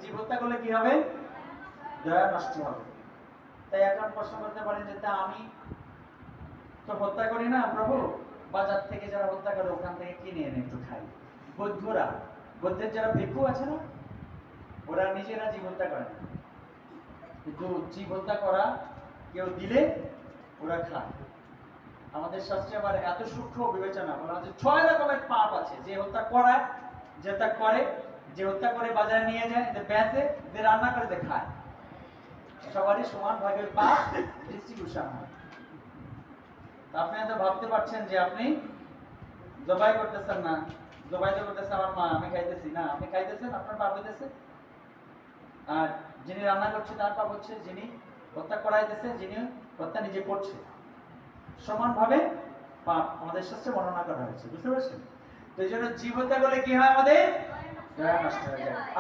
জীব হত্যা করলে কি হবে? দয়া নষ্ট হবে। তাই এখন প্রশ্ন করতে পারেন যে তা আমি তো হত্যা করি না প্রভু, বাজার থেকে যারা হত্যা করে ওখান থেকে কিনে এনে একটু খাই। বৌদ্ধরা, বৌদ্ধের যারা ভিক্ষু আছে না, ওরা নিজেরা জীব হত্যা করে না, কিন্তু জীব হত্যা করা কেউ দিলে ওরা খায়। আমাদের শাস্ত্রে আবার এত সূক্ষ্ম বিবেচনা বলা হচ্ছে 6 রকমের পাপ আছে। যে হত্যা করায়, যে হত্যা করে, যে হত্যা করে বাজারে নিয়ে যায়, যে বেচে, যে রান্না করে, যে খায়, সবারই সমান ভাগে পাপ ডিস্ট্রিবিউশন হয়। আপনি হয়তো ভাবতে পারছেন যে আপনি জবাই করতেছেন না, জবাই তো করতেছে আমার মা, আমি খাইতেছি না। আপনি খাইতেছেন, আপনার পাপ হইতেছে। আর যিনি রান্না করছে তার পাপ হচ্ছে, যিনি হত্যা করাইতেছে, যিনি হত্যা নিজে করছে। সমানভাবে পাপ আমাদের শাস্ত্রে বর্ণনা করা হয়েছে, বুঝতে পারছেন? তো এই জন্য জীব হত্যা করলে কি হয়? আমাদের দয়া নষ্ট হয়ে যায়।